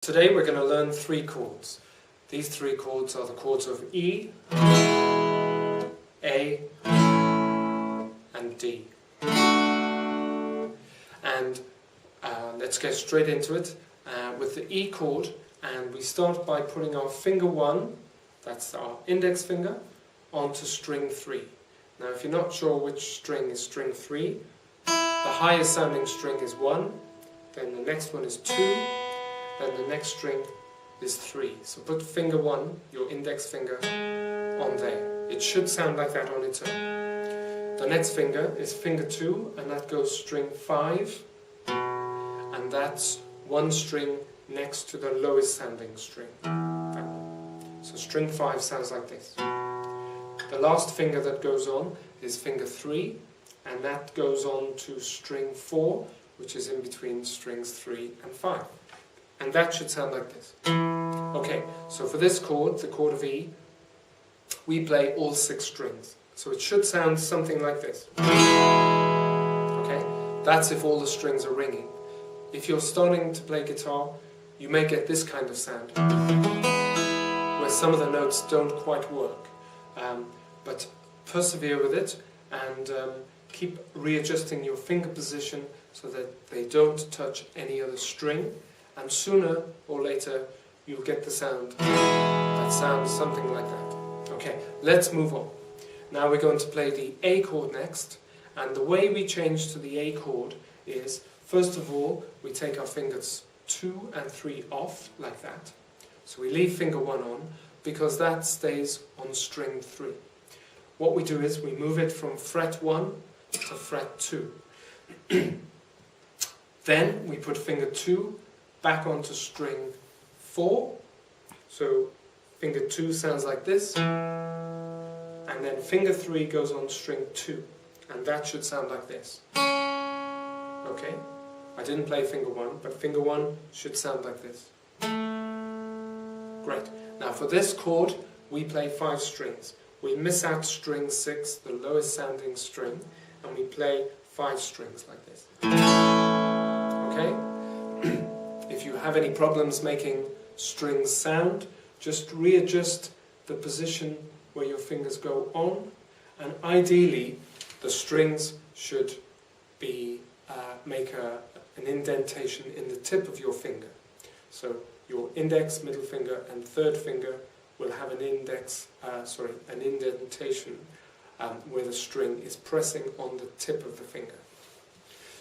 Today we're going to learn three chords. These three chords are the chords of E, A, and D. And let's get straight into it with the E chord, and we start by putting our finger 1, that's our index finger, onto string 3. Now if you're not sure which string is string 3, the highest sounding string is 1, then the next one is 2, then the next string is 3. So put finger 1, your index finger, on there. It should sound like that on its own. The next finger is finger 2, and that goes string 5, and that's one string next to the lowest sounding string. So string 5 sounds like this. The last finger that goes on is finger 3, and that goes on to string 4, which is in between strings 3 and 5. And that should sound like this. Okay, so for this chord, the chord of E, we play all 6 strings. So it should sound something like this. Okay, that's if all the strings are ringing. If you're starting to play guitar, you may get this kind of sound, where some of the notes don't quite work. But persevere with it and keep readjusting your finger position so that they don't touch any other string. And sooner or later you'll get the sound that sounds something like that. Okay, let's move on. Now we're going to play the A chord next, and the way we change to the A chord is, first of all, we take our fingers 2 and 3 off, like that. So we leave finger 1 on, because that stays on string 3. What we do is we move it from fret 1 to fret 2. Then we put finger 2 back onto string 4, so finger 2 sounds like this, and then finger 3 goes on string 2, and that should sound like this. Okay, I didn't play finger 1, but finger 1 should sound like this. Great. Now for this chord, we play 5 strings. We miss out string 6, the lowest sounding string, and we play 5 strings like this. Okay? If you have any problems making strings sound, just readjust the position where your fingers go on, and ideally the strings should be make an indentation in the tip of your finger. So your index, middle finger and third finger will have an indentation where the string is pressing on the tip of the finger.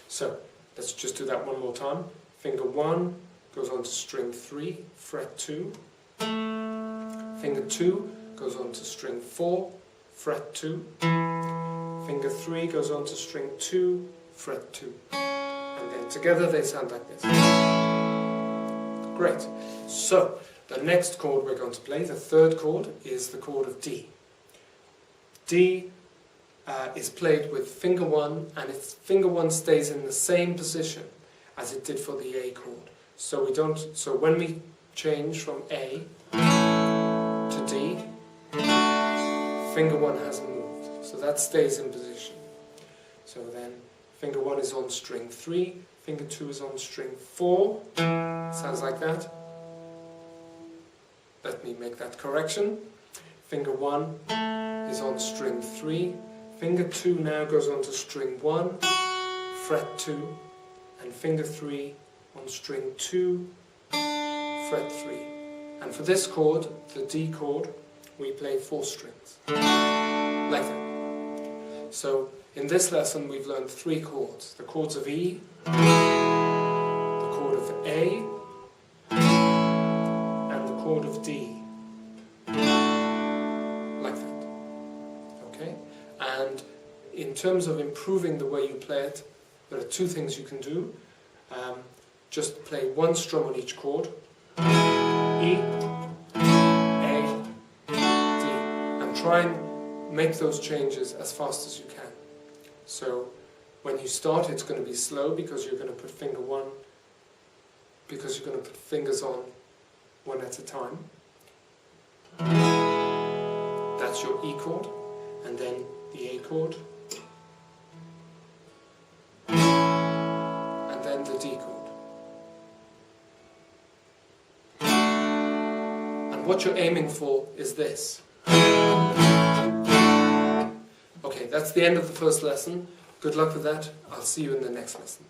So let's just do that one more time. Finger 1 goes on to string 3, fret 2. Finger 2 goes on to string 4, fret 2. Finger 3 goes on to string 2, fret 2. And then together they sound like this. Great. So the next chord we're going to play, the third chord, is the chord of D. D is played with finger 1, and its finger 1 stays in the same position as it did for the A chord. So when we change from A to D, finger 1 hasn't moved. So that stays in position. So then finger 1 is on string 3, finger 2 is on string 4. Sounds like that. Let me make that correction. Finger 1 is on string 3, finger 2 now goes on to string 1, fret 2, and finger 3 on string 2, fret 3. And for this chord, the D chord, we play 4 strings, like that. So in this lesson we've learned 3 chords, the chords of E, the chord of A, and the chord of D, like that. Okay? And in terms of improving the way you play it, there are 2 things you can do. Just play 1 strum on each chord, E, A, D, and try and make those changes as fast as you can. So when you start, it's going to be slow because you're going to put finger 1, because you're going to put fingers on 1 at a time. That's your E chord, and then the A chord, and then the D chord. what you're aiming for is this. Okay, that's the end of the first lesson. Good luck with that. I'll see you in the next lesson.